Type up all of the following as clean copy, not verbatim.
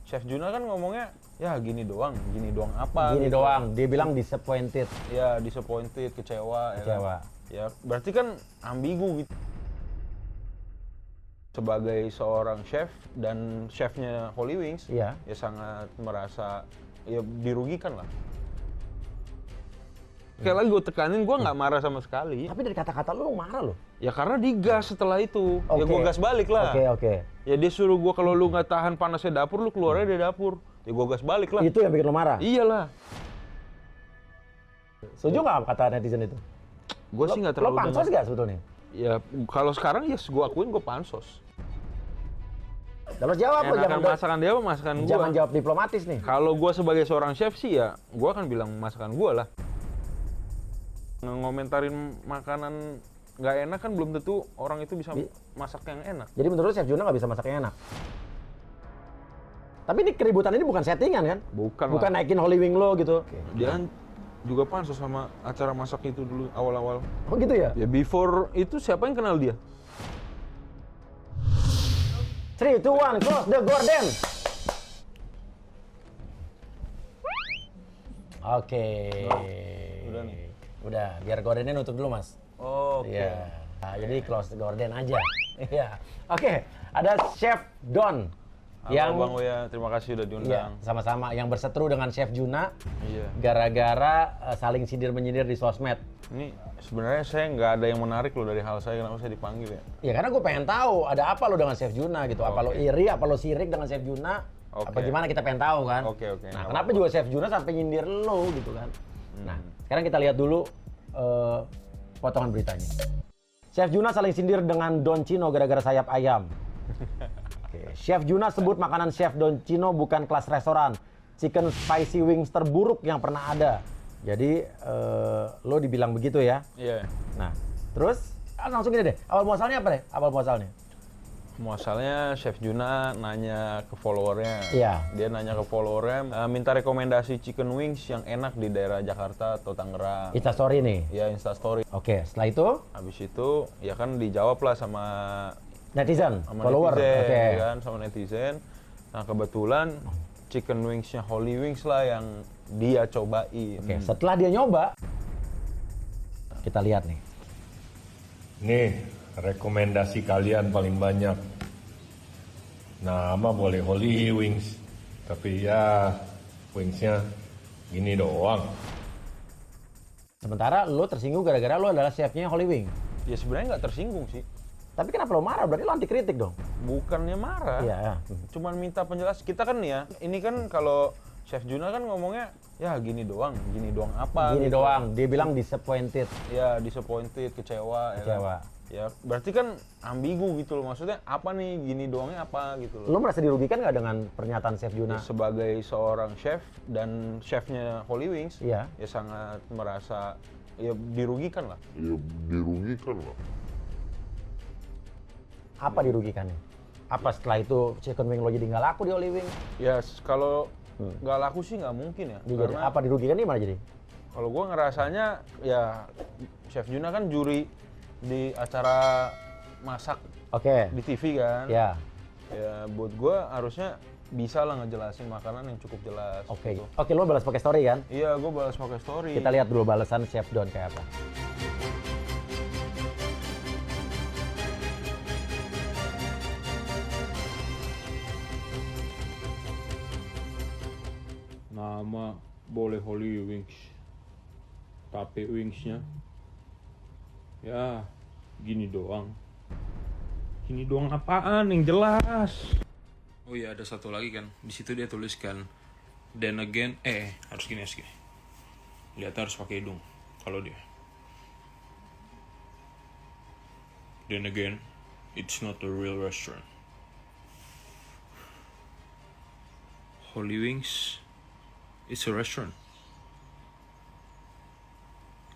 Chef Juna kan ngomongnya, ya gini doang apa? Gini gitu. doang, dia bilang disappointed. Ya disappointed, kecewa. Kecewa. Ya berarti kan ambigu gitu. Sebagai seorang chef dan chefnya Holy Wings, Iya. ya sangat merasa ya dirugikan lah. Kayak lagi gue tekanin, gue nggak marah sama sekali. Tapi dari kata-kata lu marah loh. Ya karena digas setelah itu, ya Oke. gue gas balik lah. Oke. Ya dia suruh gue kalau lu nggak tahan panasnya dapur, lu keluar aja dari dapur. Ya gue gas balik lah. Itu yang bikin lu marah? Iyalah. Setuju nggak kata netizen itu? Gue sih nggak terlalu Lo pansos nggak sebetulnya? Ya kalau sekarang ya gue akuin gue pansos. Terus jawab lo, Enakan masakan dia apa masakan gue? jangan jawab diplomatis nih. Kalau gue sebagai seorang chef sih ya, gue akan bilang masakan gue lah. Ngomentarin makanan nggak enak kan belum tentu orang itu bisa masak yang enak. Jadi menurut lu Chef Juna nggak bisa masak yang enak? Tapi ini keributan ini bukan settingan kan? Bukan Bukan lah. naikin Holy Wing lo gitu. Dia kan juga pansos sama acara masak itu dulu awal-awal. Oh gitu ya? Ya before itu siapa yang kenal dia? 3, 2, 1, close the gorden. Oke. Udah nih. Udah, biar gordennya nutup dulu mas. Oke. Iya. Nah, jadi close the gorden aja. Iya. Oke, ada Chef Don. Halo Bang Uya, terima kasih udah Iya, diundang. sama-sama yang berseteru dengan Chef Juna Iya. gara-gara saling sindir-menyindir di sosmed. Ini sebenarnya saya nggak ada yang menarik loh dari hal saya, kenapa saya dipanggil ya? Ya karena gue pengen tahu ada apa lo dengan Chef Juna gitu. Apa lo iri, apa lo sirik dengan Chef Juna? Oke. Apa gimana kita pengen tahu kan? Oke. Nah, Nggak kenapa apa-apa. juga Chef Juna sampai nyindir lo gitu kan? Nah, sekarang kita lihat dulu potongan beritanya. Chef Juna saling sindir dengan Don Chino gara-gara sayap ayam. Oke. Chef Juna sebut makanan Chef Don Chino bukan kelas restoran. Chicken spicy wings terburuk yang pernah ada. Jadi lo dibilang begitu ya? Iya. Nah, terus langsung gini deh. Awal muasalnya apa deh? Awal muasalnya? Muasalnya Chef Juna nanya ke followernya. Iya. Dia nanya ke followernya, minta rekomendasi chicken wings yang enak di daerah Jakarta atau Tangerang. Instastory nih. Ya Instastory. Oke, setelah itu Habis itu ya kan dijawab lah sama netizen, follower. netizen, Oke. ya kan, sama netizen. Nah kebetulan chicken wingsnya Holy Wings lah yang dia cobain. Oke, setelah dia nyoba, kita lihat nih. Nih, rekomendasi kalian paling banyak. Nama boleh Holy Wings, tapi ya wingsnya gini doang. Sementara lo tersinggung gara-gara lo adalah chefnya Holy Wing. Ya sebenarnya nggak tersinggung sih. Tapi kenapa lo marah? Berarti lo anti kritik dong? Bukannya marah. Iya, ya. Cuman minta penjelasan. Kita kan nih ya, ini kan kalau Chef Juna kan ngomongnya, ya gini doang apa? Gini gitu. doang, dia bilang disappointed. Ya disappointed, kecewa. Kecewa. Ya, kan? Ya berarti kan ambigu gitu loh. Maksudnya apa nih gini doangnya apa gitu loh. Lo merasa dirugikan nggak dengan pernyataan Chef Juna? Sebagai seorang chef dan chefnya Holy Wings, Iya. ya sangat merasa ya dirugikan lah. Apa dirugikannya? Apa setelah itu chicken wing lo jadi nggak laku di Holy Wing? Ya kalau nggak laku sih nggak mungkin ya. Dia jadi, apa dirugikan dia mana jadi? Kalau gue ngerasanya ya Chef Juna kan juri di acara masak Oke. di TV kan. Ya. Ya buat gue harusnya bisa lah ngejelasin makanan yang cukup jelas. Oke. gitu. Oke, lo balas pakai story kan? Iya, gue balas pakai story. Kita lihat dulu balasan Chef Don kayak apa. Nama boleh Holy Wings, tapi wingsnya ya gini doang. Gini doang apaan yang jelas? Oh iya, ada satu lagi kan. Di situ dia tuliskan then again harus gini. Lihat harus pakai hidung kalau dia. Then again, it's not a real restaurant. Holy Wings, it's a restaurant.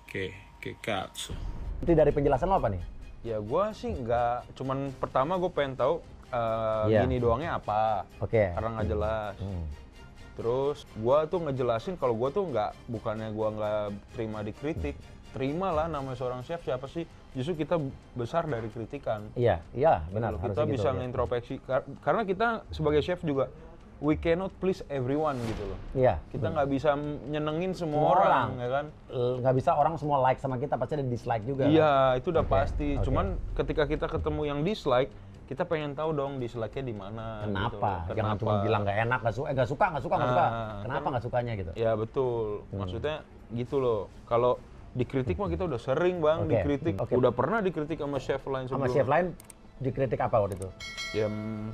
Che cazzo. Itu dari penjelasan lo apa nih? Ya gue sih nggak, cuman pertama gue pengen tahu Iya. gini doangnya apa. Oke. Karena nggak jelas. Terus gue tuh ngejelasin kalau gue tuh bukannya gue nggak terima dikritik, terima lah namanya seorang chef siapa sih? Justru kita besar dari kritikan. Iya, benar. Kita harusnya bisa gitu, ya. ngintrospeksi karena kita sebagai chef juga we cannot please everyone gitu loh. Iya. Kita nggak bisa nyenengin semua orang, ya kan? Nggak bisa orang semua like sama kita, pasti ada dislike juga. Iya, itu udah Oke, pasti. oke. Cuman ketika kita ketemu yang dislike, kita pengen tahu dong dislike-nya di mana. Kenapa? Gitu. Jangan cuma bilang nggak enak, nggak suka. Ah, Kenapa nggak sukanya gitu? Ya betul. Maksudnya gitu loh. Kalau dikritik mah kita udah sering bang Oke, dikritik. oke. Udah pernah dikritik sama chef lain Sama sebelum. chef lain dikritik apa waktu itu? Ya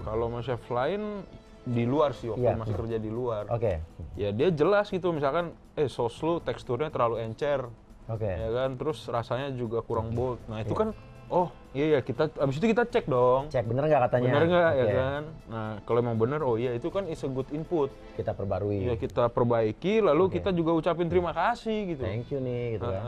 kalau sama chef lain di luar sih waktu Iya. masih kerja di luar. Oke. Ya dia jelas gitu misalkan sos lu teksturnya terlalu encer. Oke. Ya kan, terus rasanya juga kurang bold. Nah itu kan, oh iya kita abis itu kita cek dong. Cek bener nggak katanya? Bener nggak ya Oke. kan? Nah kalau emang bener, oh iya itu kan is a good input. Kita perbarui. Ya kita perbaiki, lalu kita juga ucapin terima kasih gitu. Thank you nih gitu kan.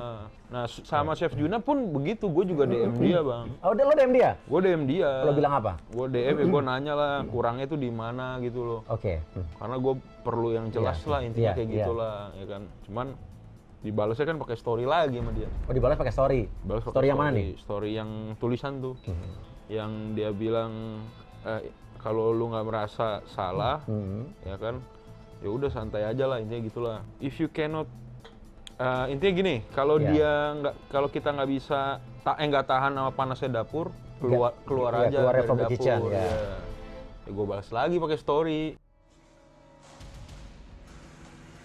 Nah sama Chef Juna pun begitu, gue juga DM dia bang. Oh, lo DM dia? Gue DM dia. Lo bilang apa? Gue DM, ya gue nanya lah kurangnya tuh di mana gitu loh. Oke. Karena gue perlu yang jelas Iya. lah intinya Iya, kayak iya. gitulah, ya kan. Cuman dibalasnya kan pakai story lagi sama dia. Oh, dibalas pakai story. Balas pakai Story yang mana nih? Story yang tulisan tuh, yang dia bilang kalau lu nggak merasa salah, ya kan, ya udah santai aja lah intinya gitulah. If you cannot, intinya gini, kalau Iya. dia nggak, kalau kita nggak bisa, nggak tahan sama panasnya dapur, keluar Iya, aja keluar dari from the dapur. kitchen, ya. Ya gue balas lagi pakai story.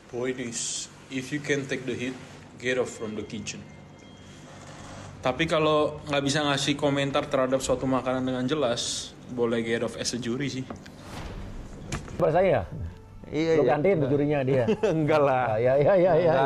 Point is, if you can take the hit, get off from the kitchen. Tapi kalau nggak bisa ngasih komentar terhadap suatu makanan dengan jelas, boleh get off as a jury sih. Balas saya ya? Iya, Lo gantiin tuh jurinya dia. Enggak lah. Ya.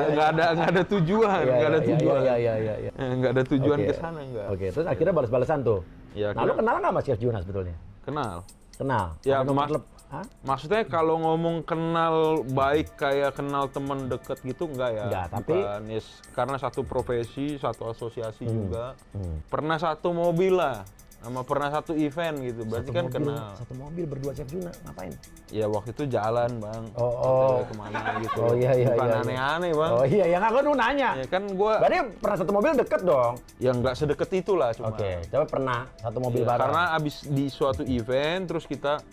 Nggak ada tujuan, nggak ada tujuan. Iya. Nggak ada tujuan Oke. ke sana enggak. Oke, terus akhirnya balas-balasan tuh. Ya, Nah, lo kenal nggak sama Chef Juna sebetulnya? Kenal. Kenal. Ya, Sampai nomor Mas. telep- Hah? Maksudnya kalau ngomong kenal baik kayak kenal teman deket gitu enggak ya? Enggak, tapi- Bukan. Yes, karena satu profesi, satu asosiasi juga. Pernah satu mobil lah, sama pernah satu event gitu. Berarti kan kenal. Satu mobil berdua Chef Juna, ngapain? Ya waktu itu jalan bang. Oh. OTW kemana gitu. Oh, iya. Bukan iya. aneh-aneh bang. Oh iya, yang aku nanya. Ya kan gua Berarti pernah satu mobil deket dong? ya nggak sedekat itulah cuma. Oke, tapi pernah satu mobil Iya, bareng. karena abis di suatu event terus kita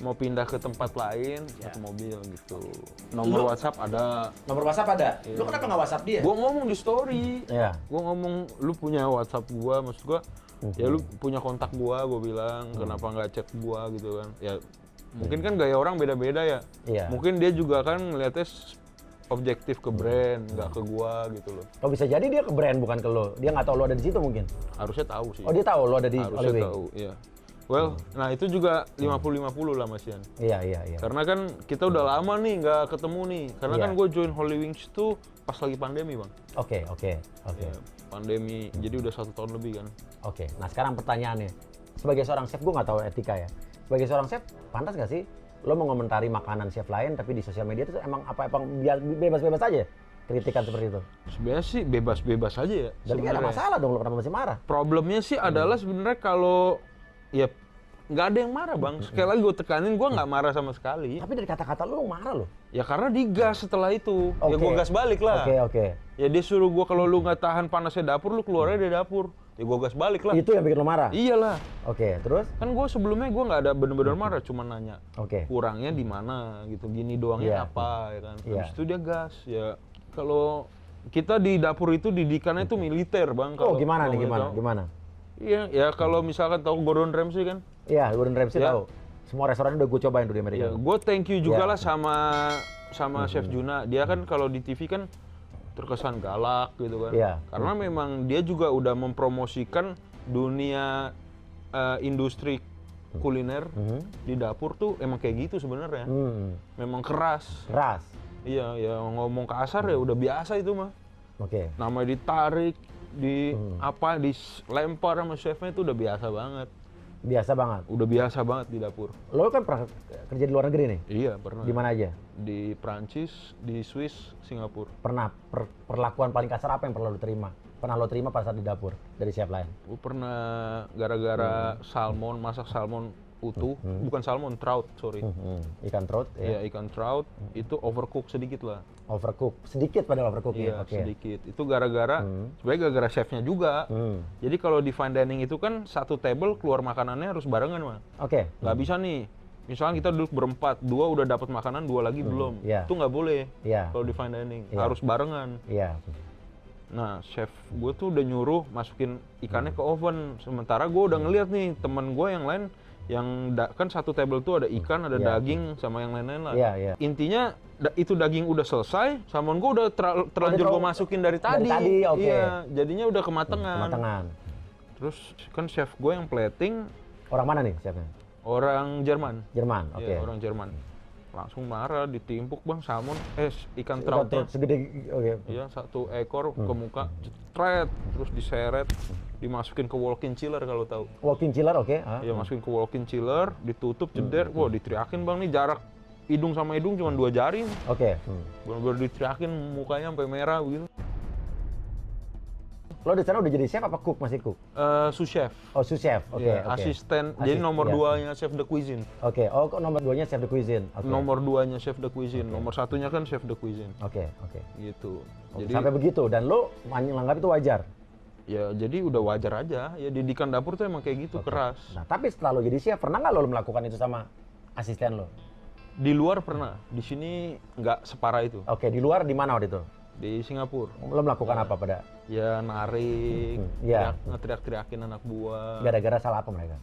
mau pindah ke tempat lain satu mobil gitu. Nomor WhatsApp ada. Nomor WhatsApp ada? Lu kenapa nggak WhatsApp dia? Gua ngomong di story. Iya. Gua ngomong lu punya WhatsApp gua, maksud gua ya lu punya kontak gua bilang kenapa nggak chat gua gitu kan. Ya mungkin kan gaya orang beda-beda ya. Iya. Mungkin dia juga kan ngeliatnya objektif ke brand, nggak ke gua gitu loh. Oh, bisa jadi dia ke brand bukan ke lo. Dia nggak tahu lo ada di situ mungkin. Harusnya tahu sih. Oh, dia tahu lo ada di Harusnya Olive Wing. tahu, iya. Well, nah itu juga 50-50 lah Mas Yan. Iya. Karena kan kita udah lama nih nggak ketemu nih. Karena Iya. kan gue join Holy Wings tuh pas lagi pandemi bang. Oke. Ya, pandemi, jadi udah 1 tahun lebih kan. Oke. Nah, sekarang pertanyaannya. Sebagai seorang chef, gue nggak tahu etika ya. Sebagai seorang chef, pantas nggak sih lo mengomentari makanan chef lain tapi di sosial media itu emang bebas-bebas aja kritikan seperti itu? Sebenarnya sih bebas-bebas aja ya. Jadi nggak ada sebenarnya. masalah dong, lo kenapa masih marah? Problemnya sih adalah sebenarnya kalau ya nggak ada yang marah bang. Sekali lagi gue tekanin, gue nggak marah sama sekali. Tapi dari kata-kata lo marah lo. Ya karena digas setelah itu. Ya Oke. gue gas balik lah. Oke. Ya dia suruh gue kalau lu nggak tahan panasnya dapur, lu keluarnya dari dapur. Ya gue gas balik lah. Itu yang bikin lo marah? Iyalah. Oke, terus? Kan gue sebelumnya gue nggak ada bener-bener marah, cuma nanya Oke. kurangnya di mana gitu, gini doangnya Iya. apa ya kan. Iya. Habis itu dia gas. Ya kalau kita di dapur itu didikannya itu militer bang. Oh, Kalau- gimana kalau nih, boleh tahu. gimana? Iya, ya kalau misalkan tahu Gordon Ramsay kan. Iya, Gordon Ramsay Ya. tahu. Semua restoran udah gue cobain tuh di Amerika. Ya, gue thank you juga Iya. lah sama Chef Juna. Dia kan kalau di TV kan terkesan galak gitu kan. Iya. Karena memang dia juga udah mempromosikan dunia industri kuliner di dapur tuh emang kayak gitu sebenarnya. Memang keras. Keras. Iya, ya ngomong kasar ya udah biasa itu mah. Oke. Namanya ditarik, dilempar sama chefnya itu udah biasa banget. Biasa banget. Udah biasa banget di dapur. Lo kan pernah kerja di luar negeri nih? Iya, pernah. Di mana aja? Di Prancis, di Swiss, Singapura. Pernah perlakuan paling kasar apa yang pernah lo terima? Pernah lo terima pada saat di dapur dari chef lain? Gue pernah gara-gara salmon, masak salmon utuh, bukan salmon, trout, sorry. Ikan trout, Ya, ya. ikan trout itu overcook sedikit lah. Overcook, sedikit pada overcook Iya, ya. Oke. sedikit. Itu gara-gara, sebenarnya gara-gara chefnya juga. Jadi kalau di fine dining itu kan satu table keluar makanannya harus barengan mah. Oke. Nggak bisa nih, misalkan kita duduk berempat, 2 udah dapat makanan, 2 lagi belum. Iya. Itu nggak boleh. Iya. Kalau di fine dining Iya. harus barengan. Iya. Nah, chef gue tuh udah nyuruh masukin ikannya ke oven. Sementara gue udah ngeliat nih teman gue yang lain yang kan satu table tuh ada ikan, ada Iya. daging sama yang lain-lain lah. Iya, iya. Intinya itu daging udah selesai, salmon gue udah terlanjur gue masukin dari tadi. tadi, oke. Iya, jadinya udah kematangan. Kematangan. Terus kan chef gue yang plating Orang mana nih chefnya? orang Jerman. Jerman, oke. Iya, orang Jerman. Langsung marah, ditimpuk bang salmon, ikan Ikan troutnya. segede, oke. Iya, 1 ekor ke muka, jetret, terus diseret, dimasukin ke walk-in chiller kalau tahu. Walking chiller, oke. Ah. Iya, masukin ke walk-in chiller, ditutup, jeder. Wah, diteriakin bang nih jarak hidung sama hidung cuma 2 jari. Oke. Bener-bener diteriakin mukanya sampai merah begitu. Lo di sana udah jadi chef apa cook, masih cook? Sous chef. Oh, sous chef. Oke, Iya, oke. asisten. Jadi nomor iya. 2-nya chef de cuisine. Oke. Oh, kok nomor 2-nya chef de cuisine. Oke. Nomor 2-nya chef de cuisine. Nomor 1-nya kan chef de cuisine. Oke, oke. Gitu. Oh, Jadi sampai begitu dan lo menganggap itu wajar. ya jadi udah wajar aja. Ya didikan dapur tuh emang kayak gitu, keras. Nah, tapi setelah lo jadi chef, pernah nggak lo melakukan itu sama asisten lo? Di luar pernah. Di sini nggak separah itu. Oke, di luar di mana waktu itu? Di Singapura. Lo melakukan apa pada? Ya narik, Iya. ngeteriak-teriakin anak buah, Gara-gara salah apa mereka?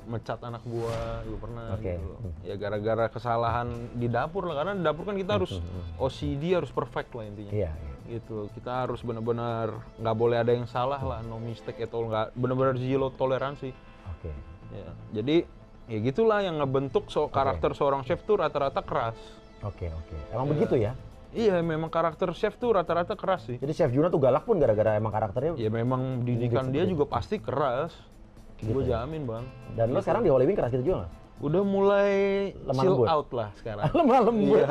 mecat anak buah juga pernah. Oke. Gitu. Ya gara-gara kesalahan di dapur lah, karena di dapur kan kita harus OCD, harus perfect lah intinya. Iya, iya. Gitu, kita harus benar-benar nggak boleh ada yang salah lah, no mistake at all, nggak benar-benar zero toleransi. Oke. Ya, jadi ya gitulah yang ngebentuk karakter seorang chef tuh rata-rata keras. Oke, oke. Emang begitu ya? Iya, memang karakter chef tuh rata-rata keras sih. Jadi chef Juna tuh galak pun gara-gara emang karakternya. Ya memang didikan dia juga pasti keras. Gue jamin bang. Dan lo sekarang di Holy Wing keras gitu juga nggak? Udah mulai Lemah chill lembut. out lah sekarang. Lemah lembut. Iya.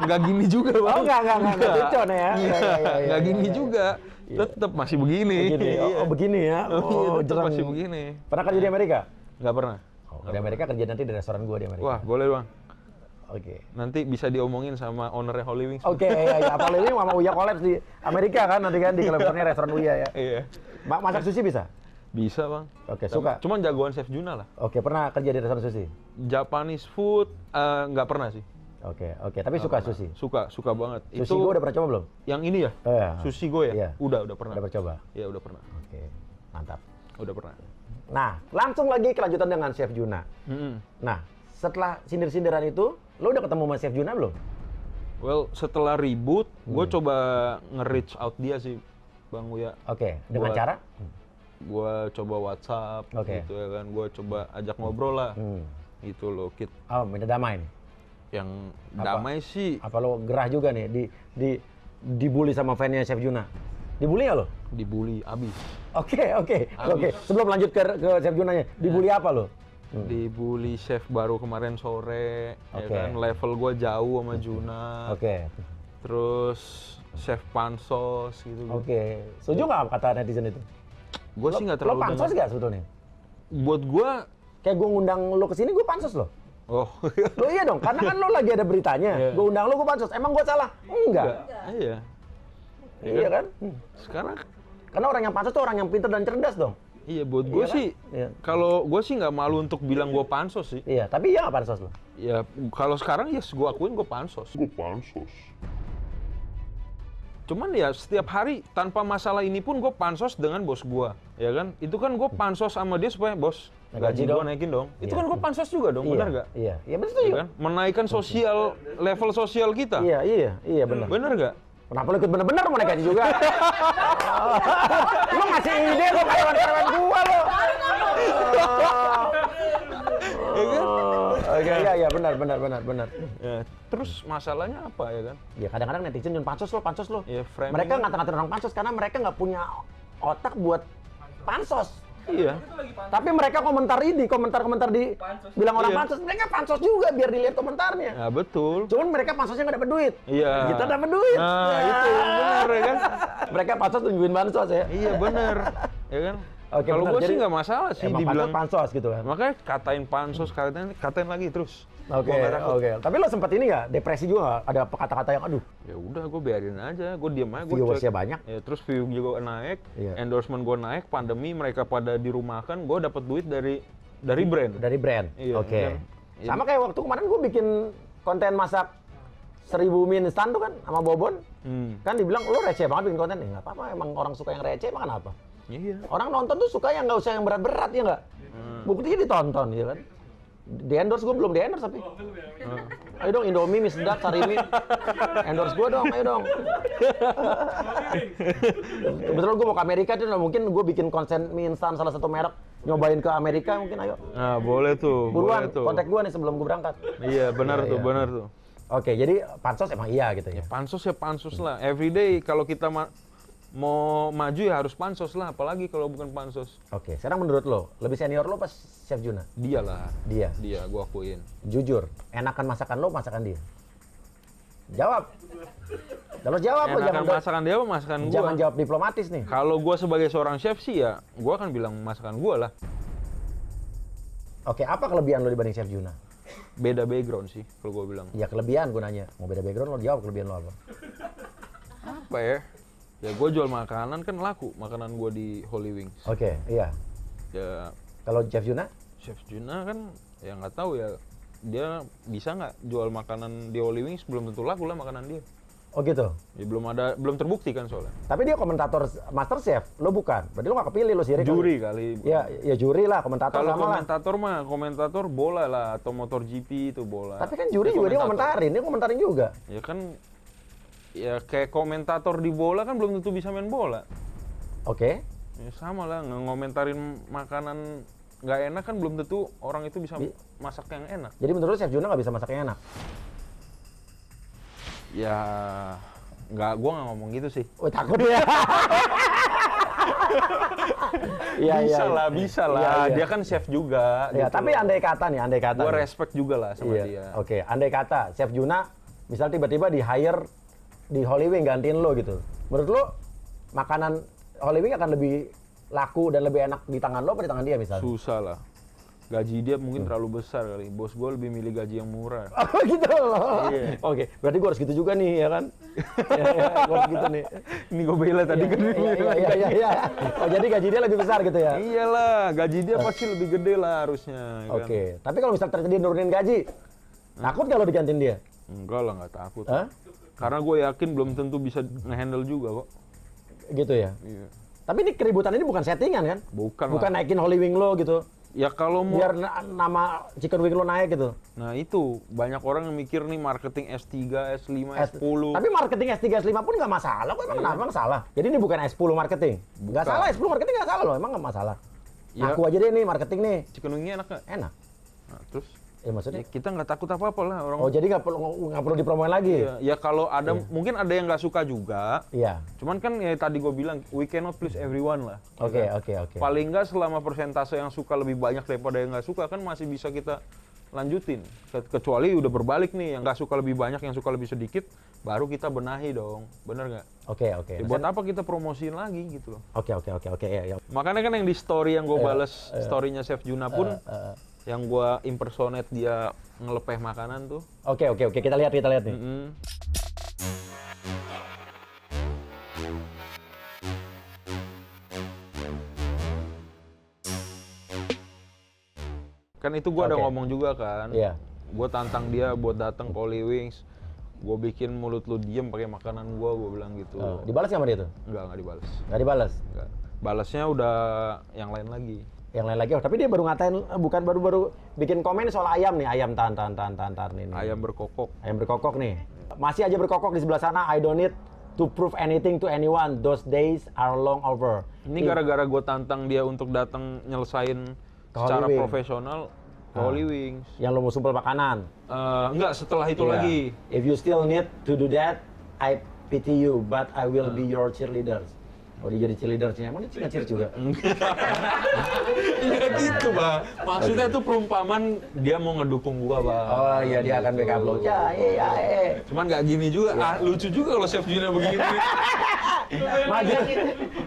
Nggak gini juga bang. Oh, nggak cicon ya? Iya, nggak gini juga. Tetap masih begini. Begini. Oh, begini ya? Oh, iya, tetap jerang. masih begini. Pernah kerja di Amerika? Nggak pernah. Oh, di Amerika kerja nanti di restoran gua di Amerika. Wah, boleh bang. Oke. Nanti bisa diomongin sama ownernya Holy Wings. Oke, ya. Apa Holy Wing sama Uya Collabs di Amerika kan? Nanti kan di California restoran Uya ya. Iya. Masak sushi bisa? Bisa bang. Oke, suka? Cuman jagoan chef Juna lah. Oke, pernah kerja di restoran sushi? Japanese food nggak pernah sih. Oke, oke. Tapi suka sushi? Suka banget. Sushi gua udah pernah coba belum? Yang ini ya? Oh, ya. Sushi gue ya? Iya. Udah pernah. Udah pernah coba? Iya, udah pernah. Oke, mantap. Udah pernah. Nah, langsung lagi kelanjutan dengan Chef Juna. Nah, setelah sindir-sindiran itu, lo udah ketemu sama Chef Juna belum? Well, setelah ribut, gue coba nge-reach out dia sih, Bang Uya. Oke, dengan Buat- cara? Gue coba WhatsApp, Oke. gitu ya kan. Gue coba ajak ngobrol lah, gitu loh, Kit. Oh, minta damai nih. Yang damai sih, Apa lo gerah juga nih dibully sama fansnya Chef Juna? Dibully nggak lo? dibully abis. Oke. Sebelum lanjut ke Chef Junanya, dibully apa lo? Dibully chef baru kemarin sore, ya Oke. kan. Level gue jauh sama Juna. Oke. Terus chef pansos gitu. Oke. Setuju nggak kata netizen itu? Gue sih nggak Lo terlalu pansos dengar. nggak sebetulnya? Buat gue, Kayak gue ngundang lo ke sini, gue pansos lo. oh Lo iya dong, karena kan lo lagi ada beritanya. Iya. Gue undang lo, gue pansos. Emang gue salah? Enggak. iya. Iya kan? Sekarang Karena orang yang pansos tuh orang yang pintar dan cerdas dong. iya, buat gue Iya kan? sih, Iya. kalau gue sih nggak malu untuk bilang gue pansos sih. Iya, tapi iya nggak pansos lo. Ya kalau sekarang yes, gue akuin gue pansos. Cuman ya setiap hari tanpa masalah ini pun gue pansos dengan bos gue, ya kan? Itu kan gue pansos sama dia supaya bos Gaji gaji gue dong. naikin dong. Itu Iya. kan gue pansos juga dong, benar nggak? Iya, iya betul Ya juga. kan? Menaikkan sosial level sosial kita, Iya benar. benar nggak? Kenapa lo ikut bener-bener mau naik gaji juga? Lo ngasih ide lo karyawan-karyawan gua lo. Ya kan? Iya benar. Ya, terus masalahnya apa ya kan? Ya kadang-kadang netizen yang pansos lo. Ya, framing Mereka kan. ngata-ngatain orang pansos karena mereka nggak punya otak buat pansos. Iya. Tapi mereka komentar di bilang orang Iya. pansos, mereka pansos juga biar dilihat komentarnya. Ya betul. Cuman mereka pansosnya nggak dapat duit. Iya. Kita dapat duit. Nah, itu benar ya kan? Mereka pansos tunjukin bansos ya. Iya benar, ya kan? Oke, Kalau benar. gue sih Jadi, nggak masalah sih Emang dibilang. pansos gitu kan. Makanya katain pansos, katain lagi terus. Oke, Gua nggak takut. oke. Tapi lo sempat ini nggak depresi juga nggak? Ada kata-kata yang aduh, Ya udah, gue biarin aja, gue diam aja, gue viewersnya cuek. banyak. Ya, terus view juga naik, Iya. endorsement gue naik, pandemi mereka pada dirumahkan, gue dapat duit dari brand. Dari brand. Iya, Oke. kan? Sama kayak waktu kemarin gue bikin konten masak 1000 mie instan tuh kan sama Bobon. Kan dibilang, lu receh banget bikin konten. Ya nggak apa-apa, emang orang suka yang receh, emang kenapa? Iya. Orang nonton tuh suka yang nggak usah yang berat-berat, ya nggak? Buktinya ditonton, ya kan? Di endorse gue belum di endorse tapi. Ayo dong Indomie, mie sedap, Sarimi. Endorse gue dong, ayo dong. Kebetulan gue mau ke Amerika tuh, mungkin gue bikin konten mie instan salah satu merek, nyobain ke Amerika mungkin, ayo. Nah, boleh tuh. Buruan, boleh tuh. kontak gue nih sebelum gue berangkat. Iya, benar tuh, Iya. benar tuh. Oke, jadi pansos emang iya gitu ya. Pansos ya pansos lah. Everyday kalau kita mau maju ya harus pansos lah, apalagi kalau bukan pansos. Oke, sekarang menurut lo, lebih senior lo pas Chef Juna? Dia lah. Dia. Dia, gua akuin. Jujur, enakan masakan lo, masakan dia? Jawab. Kalau jawab lo, Enakan masakan dia apa masakan gua? jangan jawab diplomatis nih. Kalau gua sebagai seorang chef sih ya, gua akan bilang masakan gua lah. Oke, apa kelebihan lo dibanding Chef Juna? Beda background sih, kalau gua bilang. Ya kelebihan gue nanya. Mau beda background lo jawab kelebihan lo apa? Apa ya? Ya gua jual makanan kan laku, makanan gua di Holy Wings. Oke, iya. Ya Kalau Chef Juna? Chef Juna kan ya nggak tahu ya, dia bisa nggak jual makanan di Holy Wings, belum tentu laku lah makanan dia. Oh gitu. Ya belum terbukti kan soalnya. Tapi dia komentator Master Chef, lo bukan. Berarti lo gak kepilih, lo sirik. Juri kali. Ya juri lah, komentator Kalau sama lah. komentator bola lah, atau motor GP itu bola. Tapi kan juri juga dia komentarin juga. Ya kan, ya kayak komentator di bola kan belum tentu bisa main bola. Oke. Ya sama lah, ngomentarin makanan nggak enak kan belum tentu orang itu bisa masak yang enak. Jadi menurut lo Chef Juna gak bisa masak yang enak? Ya, gua nggak ngomong gitu sih. Oh takut ya? Bisa lah. Iya. Dia kan chef juga. Ya, gitu tapi loh. andai kata Gua nih. respect juga lah sama Iya. dia. Oke, andai kata Chef Juna misal tiba-tiba di hire di Holy Wing gantiin lo gitu. Menurut lo makanan Holy Wing akan lebih laku dan lebih enak di tangan lo apa di tangan dia misalnya? Susah lah. Gaji dia mungkin terlalu besar kali. Bos gue lebih milih gaji yang murah. Oh gitu loh. Iya. Oke, berarti gue harus gitu juga nih ya kan? ya, gue harus gitu nih. Ini gue bela tadi kan. Iya. Oh jadi gaji dia lebih besar gitu ya? Iyalah, gaji dia pasti lebih gede lah harusnya. Ya kan? Oke, tapi kalau misal terjadi nurunin gaji, takut kalau digantiin dia? Enggak lah, nggak takut. Hah? Karena gue yakin belum tentu bisa ngehandle juga kok. Gitu ya? Iya. Tapi ini keributan ini bukan settingan kan? Bukan Bukan lah. naikin Holy Wing lo gitu. Ya kalau mau. Biar nama chicken wing lo naik gitu. Nah itu, banyak orang yang mikir nih marketing S3, S5, S10. Tapi marketing S3, S5 pun nggak masalah kok. Emang kenapa? Emang salah? Jadi ini bukan S10 marketing? Nggak Bukan. salah, S10 marketing nggak salah loh. Emang nggak masalah. Ya. Aku aja deh nih marketing nih. Chicken wingnya enak nggak? Enak. Nah, terus Ya maksudnya? ya kita nggak takut apa-apa lah orang. Oh jadi nggak perlu dipromoin lagi? Ya kalau ada, mungkin ada yang nggak suka juga. Iya. Cuman kan ya tadi gue bilang, we cannot please everyone lah. Oke. Paling nggak selama persentase yang suka lebih banyak daripada yang nggak suka kan masih bisa kita lanjutin. Kecuali udah berbalik nih, yang nggak suka lebih banyak, yang suka lebih sedikit, baru kita benahi dong. Bener nggak? Oke. Ya, buat apa kita promosiin lagi gitu loh. Oke. Ya. Makanya kan yang di story yang gue bales, story-nya Chef Juna pun, yang gue impersonate dia ngelepeh makanan tuh. Oke. Kita lihat nih. Mm-mm. Kan itu gue ada Oke. ngomong juga kan. Iya. Gue tantang dia buat datang ke Holy Wings. Gue bikin mulut lu diem pakai makanan gue bilang gitu. Dibalas nggak sama dia tuh? Nggak dibales. Nggak dibalas. Nggak. Balasnya udah yang lain lagi. Yang lain lagi, tapi dia baru ngatain, bukan baru bikin komen soal ayam nih, ayam tan nih. Ayam berkokok. Ayam berkokok nih. Masih aja berkokok di sebelah sana. I don't need to prove anything to anyone. Those days are long over. Ini gara-gara gue tantang dia untuk datang nyelesain Ke secara Holy Wing. profesional ke Holy Wings. Yang lo mau sumpel makanan. Enggak, setelah itu Iya. lagi. If you still need to do that, I pity you, but I will be your cheerleaders. Oh dia jadi cheerleadersnya, emang dia cheer juga? Iya gitu, Bang. Maksudnya tuh perumpamaan dia mau ngedukung gua, Bang. Oh iya dia akan backup lo. Ya. Cuman nggak gini juga. Lucu juga kalau Chef Juna begini.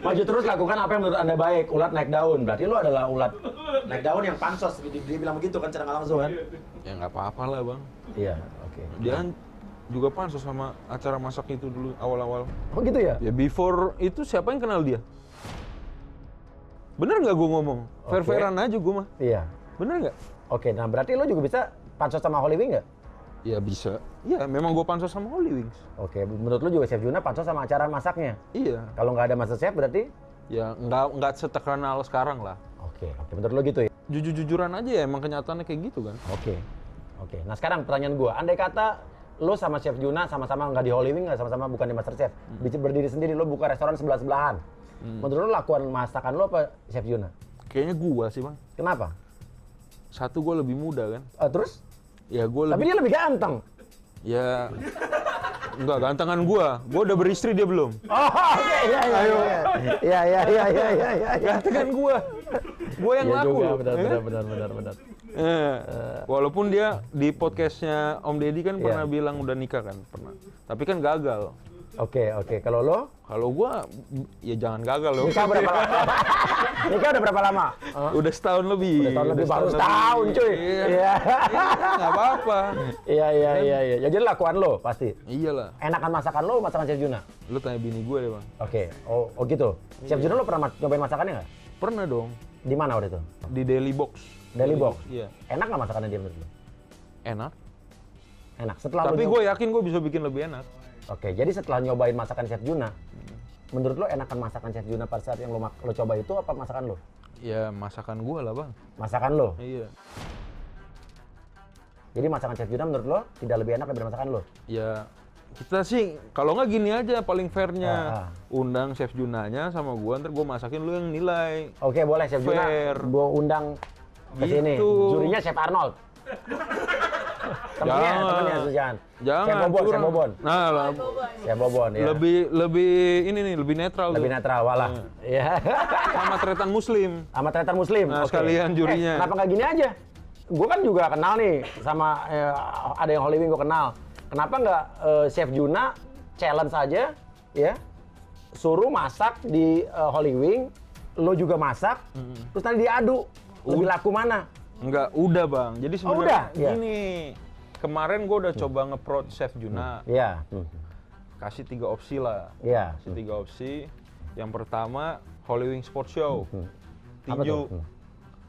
Maju terus lakukan apa yang menurut Anda baik. Ulat naik daun. Berarti lo adalah ulat naik daun yang pansos. Dia bilang begitu kan secara nggak langsung kan? Ya nggak apa-apa lah, Bang. Iya, oke. Dia kan juga pansos sama acara masak itu dulu awal-awal. Oh gitu ya? Ya before itu siapa yang kenal dia? Bener nggak gue ngomong? Fair-fairan aja gue mah. Iya. Bener nggak? Oke, nah berarti lo juga bisa pansos sama Holy Wing nggak? Ya bisa. Iya, memang gue pansos sama Holy Wings. Oke, menurut lu juga Chef Juna pansos sama acara masaknya? Iya. Kalau nggak ada Master Chef berarti? Ya nggak seterkenal sekarang lah. Oke, menurut lu gitu ya? Jujur-jujuran aja ya, emang kenyataannya kayak gitu kan. Oke. Nah sekarang pertanyaan gua, andai kata lu sama Chef Juna sama-sama nggak di Holy Wing, nggak sama-sama bukan di Master Chef, berdiri sendiri, lu buka restoran sebelah-sebelahan. Menurut lu lakukan masakan lu apa Chef Juna? Kayaknya gua sih bang. Kenapa? Satu gue lebih muda kan. Terus? Ya gue Tapi lebih. dia lebih ganteng. Ya. Enggak, gantengan gua udah beristri dia belum. Oh, oke, iya. Gantengan gua yang Iya laku juga, loh. benar. Walaupun dia di podcastnya Om Deddy kan pernah bilang udah nikah kan, pernah. Tapi kan gagal. Oke. Kalau lo? Kalau gua ya jangan gagal loh. Nikah berapa lama? Nikah udah berapa lama? Udah setahun lebih. Udah setahun lebih, baru setahun cuy. Iya. Nggak apa-apa. Iya. Ya jadi lakuan lo pasti. Iyalah. Enakan masakan lo, masakan Chef Juna? Lu tanya bini gue deh bang. Oke. Oh gitu. Chef Juna lo pernah nyobain masakannya nggak? Pernah dong. Di mana waktu itu? Di Daily Box. Daily Box? Iya. Enak nggak masakannya dia menurut lo? Enak. Enak. Setelah Tapi lo gue yakin gue bisa bikin lebih enak. Oke, jadi setelah nyobain masakan Chef Juna, menurut lo enakan masakan Chef Juna pada saat yang lo coba itu apa masakan lo? Ya masakan gue lah bang. Masakan lo? Iya. Jadi masakan Chef Juna menurut lo tidak lebih enak daripada masakan lo? Ya kita sih kalau nggak gini aja paling fairnya undang Chef Junanya sama gua, ntar gua masakin lu yang nilai. Oke, boleh Chef Juna. Fair. Gue undang ke sini. Gitu. Jurinya Chef Arnold. Temennya Sujan. Jangan. Chef Bobon. Nah, Chef Bobon ya. lebih ini nih, lebih netral. Lebih tuh. netral, walah. Iya. Sama tretan Muslim. Sama tretan Muslim. Nah, Oke. sekalian jurinya. Kenapa nggak gini aja? Gue kan juga kenal nih sama ada yang Holy Wing gue kenal. Kenapa nggak Chef Juna challenge aja, ya? Suruh masak di Holy Wing, lo juga masak, terus nanti diadu. Lebih laku mana? Enggak, udah bang. Jadi sebenarnya udah? Iya. gini. Kemarin gua udah coba nge-approach Chef Juna. Iya. Kasih 3 opsi lah. Iya. Kasih 3 opsi. Yang pertama Holy Wing Sports Show. Apa Tinju. tuh?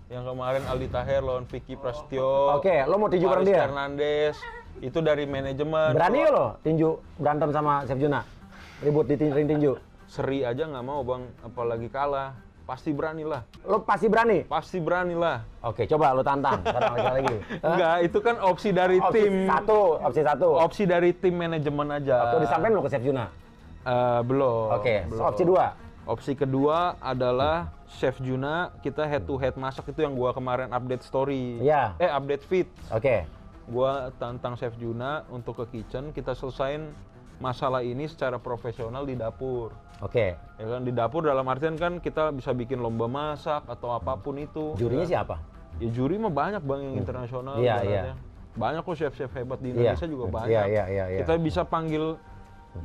Yang kemarin Aldi Taher lawan Vicky Prasetyo. Oke, lo mau tinju bareng Faris dia? Fernandes. Itu dari manajemen. Berani lo tinju berantem sama Chef Juna? Ribut di ring tinju? Seri aja nggak mau bang, apalagi kalah. Pasti beranilah. Lo pasti berani? Pasti beranilah. Oke, coba lo tantang. Sekarang lagi. Enggak, itu kan opsi dari Opsi tim. opsi satu. Opsi dari tim manajemen aja. Oke, disampaikan lo ke Chef Juna? Belum. Oke, belum. opsi dua. Opsi kedua adalah Chef Juna, kita head to head masak, itu yang gua kemarin update story. Iya. Update feed. Oke. Gua tantang Chef Juna untuk ke kitchen, kita selesain masalah ini secara profesional di dapur. Oke. Ya kan, di dapur dalam artian kan kita bisa bikin lomba masak atau apapun itu. Jurinya ya. siapa? Ya juri mah banyak bang yang internasional. Iya, ibaratnya. iya. Banyak kok chef-chef hebat di Indonesia juga banyak. Iya. Kita bisa panggil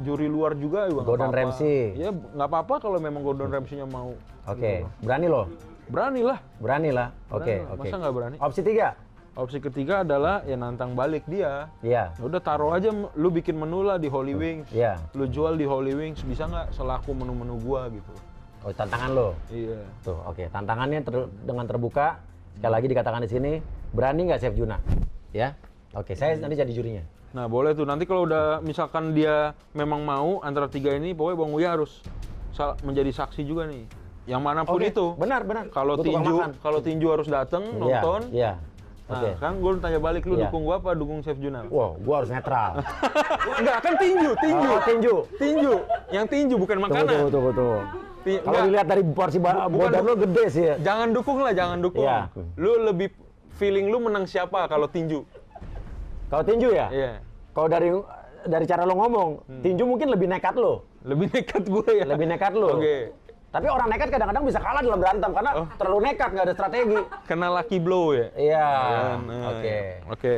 juri luar juga nggak Gordon apa-apa. Ramsay. Ya nggak apa-apa kalau memang Gordon Ramsay-nya mau. Oke. Gitu. Berani lo? Beranilah. Berani lah. Oke. Berani lah. Masa nggak berani? Opsi tiga? Opsi ketiga adalah ya nantang balik dia. Iya. Udah taruh aja, lu bikin menu lah di Holy Wings. Iya. Lu jual di Holy Wings, bisa nggak selaku menu-menu gua gitu. Oh, tantangan lo. Iya. Tuh, oke. Tantangannya dengan terbuka. Sekali lagi dikatakan di sini, berani nggak Chef Juna? Ya. Oke, saya nanti jadi jurinya. Nah boleh tuh, nanti kalau udah misalkan dia memang mau antara 3 ini, pokoknya Bang Uya harus menjadi saksi juga nih. Yang manapun Oke, itu. benar. Kalau Gua tukang makan. tinju harus datang nonton. Iya. Nah, Oke. kan gue tanya balik, lu Iya. dukung gua apa dukung Chef Juna? Wow, gua harus netral. Enggak, kan tinju. Oh, tinju. Tinju. Yang tinju bukan makanan. Tunggu. Kalau Enggak. dilihat dari porsi badan lo gede sih ya. Jangan dukung lah, jangan dukung. Iya. Lu lebih feeling lu menang siapa kalau tinju? Kalau tinju ya? Iya. Kalau dari cara lo ngomong, tinju mungkin lebih nekat lo. Lebih nekat gue ya. Lebih nekat lo. Oke. Tapi orang nekat kadang-kadang bisa kalah dalam berantem karena terlalu nekat, nggak ada strategi. Kena lucky blow ya? Iya. Nah, Oke. Oke.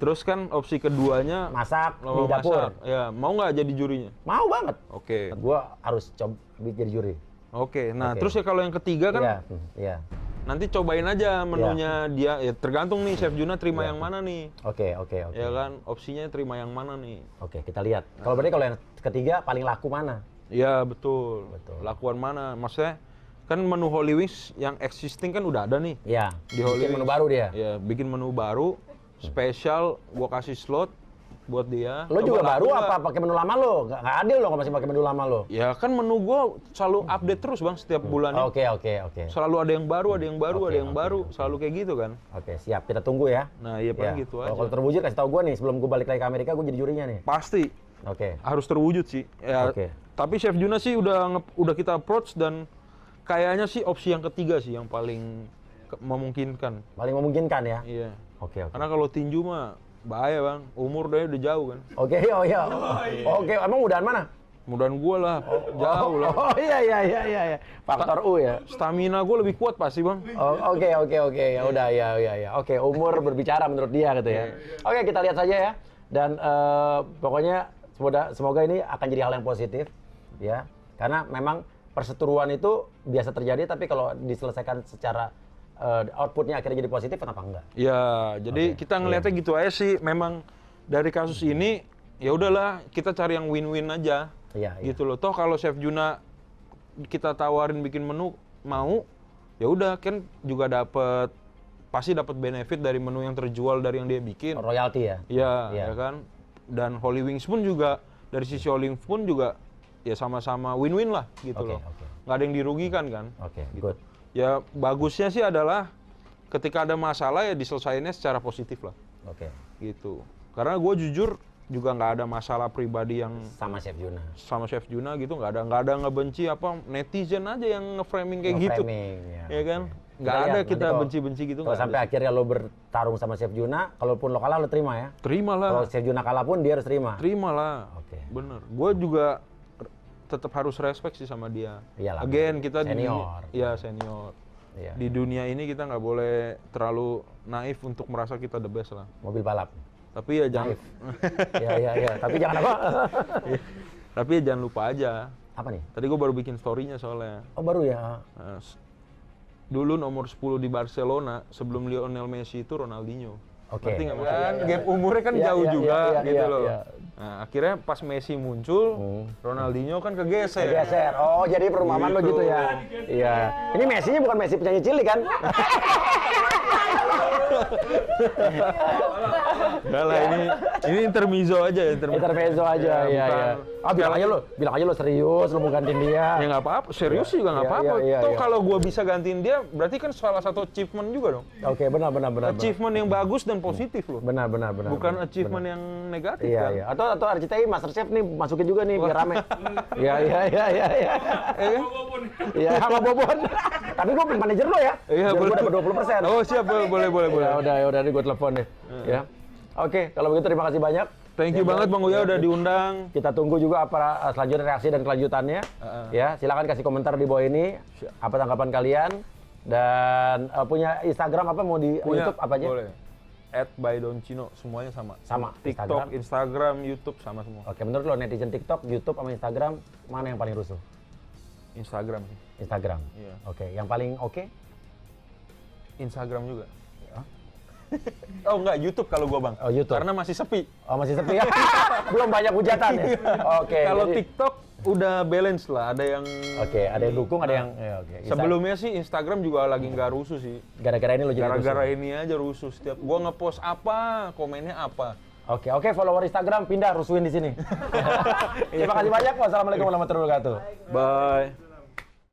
Terus kan opsi keduanya Masak di lomba dapur. masak. Ya, mau nggak jadi jurinya? Mau banget. Oke. Gua harus coba jadi juri. Oke. Nah, Oke. terus ya kalau yang ketiga kan Iya. Iya. nanti cobain aja menunya dia. Ya tergantung nih Chef Juna terima yang mana nih. Oke. Ya kan, opsinya terima yang mana nih. Oke, kita lihat. Kalau yang ketiga paling laku mana? Iya, betul. Betul. Lakuan mana? Maksudnya kan menu Holy Wings yang existing kan udah ada nih. Iya. Di Holy Bikin menu Wings. baru dia. Ya, bikin menu baru. spesial, gua kasih slot buat dia. Lo juga Coba baru laku apa pakai menu lama lo? Nggak adil lo kalau masih pakai menu lama lo. Ya kan menu gua selalu update terus bang setiap bulannya. Oke. Selalu ada yang baru, ada yang baru, ada yang baru. Selalu kayak gitu kan. Oke, siap. Kita tunggu ya. Nah iya paling gitu aja. Kalau terwujud kasih tahu gue nih sebelum gue balik lagi ke Amerika gue jadi jurinya nih. Pasti Oke. harus terwujud sih. Ya, Oke. Tapi Chef Juna sih udah kita approach dan kayaknya sih opsi yang ketiga sih yang paling memungkinkan. Paling memungkinkan ya. Iya. Oke. Karena kalau tinju mah bahaya bang, umur dia udah jauh kan. Oke, oh iya. Oke, emang udahan mana? Mudahan gua lah, jauh lah. Oh iya. Faktor U ya. Stamina gua lebih kuat pasti bang. Oh, oke. Ya udah ya. Oke, umur berbicara menurut dia gitu ya. Oke, kita lihat saja ya. Dan pokoknya semoga ini akan jadi hal yang positif ya. Karena memang perseteruan itu biasa terjadi tapi kalau diselesaikan secara outputnya akhirnya jadi positif kenapa enggak? Ya, jadi kita ngelihatnya gitu aja sih. Memang dari kasus ini ya udahlah kita cari yang win-win aja. Iya. Gitu loh. Toh kalau Chef Juna kita tawarin bikin menu mau, ya udah kan juga pasti dapat benefit dari menu yang terjual dari yang dia bikin. Royalti ya? Iya, Iya. ya kan. Dan Holy Wings pun juga dari sisi Holy Wings pun juga ya sama-sama win-win lah gitu loh. Nggak ada yang dirugikan kan. Oke, Gitu. good. Ya bagusnya sih adalah ketika ada masalah ya diselesaikannya secara positif lah. Oke. Gitu. Karena gue jujur juga nggak ada masalah pribadi yang Sama Chef Juna. sama Chef Juna gitu, nggak ada ngebenci apa netizen aja yang nge-framing kayak gitu. Ya kan? Nggak ada kita benci-benci gitu. Kalau nggak sampai ada. akhirnya lo bertarung sama Chef Juna, kalaupun lo kalah lo terima ya? Terima Kalau lah. Chef Juna kalah pun dia harus terima? Terima lah. Oke. Bener. Gue juga tetap harus respect sih sama dia. Iyalah, Again kita senior. Senior. Iya. Di dunia ini kita nggak boleh terlalu naif untuk merasa kita the best lah. Mobil balap. Tapi ya jangan. Iya. Tapi jangan apa? Tapi ya jangan lupa aja. Apa nih? Tadi gue baru bikin story-nya soalnya. Oh baru ya? Dulu nomor 10 di Barcelona sebelum Lionel Messi itu Ronaldinho. Oke. Ngerti nggak? Kan gap umurnya kan Iya, jauh iya, juga iya, gitu iya, loh. iya. Nah, akhirnya pas Messi muncul, Ronaldinho kan kegeser. Geser. Oh jadi perumpamaan lo gitu ya? Iya. Ini Messi-nya bukan Messi penyanyi cilik kan? Enggak lah, ini intermezzo aja ya. Intermezzo aja, iya. Bilang aja lo serius, lo mau gantiin dia. Ya nggak apa-apa, serius juga nggak Iya, apa-apa. iya, Toh iya. kalau gua bisa gantiin dia, berarti kan salah satu achievement juga dong. Oke, benar. Achievement yang bagus dan positif loh. Benar. Bukan achievement yang negatif kan. Iya. Atau RCTI MasterChef nih masukin juga nih biar rame. Iya. Iya, sama Bobon. Tapi gue manajer lo ya. Iya, Biar boleh. gue dapat 20%. Oh siap, boleh. Ya udah nih gue telepon deh. Ya. Oke, kalau begitu terima kasih banyak. Thank you banget Bang Uya udah diundang. Kita tunggu juga apa selanjutnya reaksi dan kelanjutannya. Ya, silakan kasih komentar di bawah ini. Apa tanggapan kalian? Dan punya Instagram apa mau di YouTube apa aja? Boleh. @bydoncino semuanya sama. Sama, TikTok, Instagram, YouTube sama semua. Oke, menurut lo netizen TikTok, YouTube sama Instagram mana yang paling rusuh? Instagram sih. Instagram. Iya. Oke, yang paling oke? Instagram juga. Oh enggak, YouTube kalau gua Bang. Oh, YouTube. Karena masih sepi. Oh, masih sepi ya? Belum banyak hujatan ya? Oke. Kalau jadi- TikTok udah balance lah, ada yang Oke, ada yang dukung, ada yang ya, oke. Sebelumnya sih Instagram juga lagi nggak rusuh sih. Gara-gara ini lo jadi Gara-gara rusuh. ini aja rusuh. Setiap gua ngepost apa, komennya apa. Oke, follower Instagram pindah rusuhin di sini. Terima kasih banyak. Wassalamualaikum warahmatullahi wabarakatuh. Bye.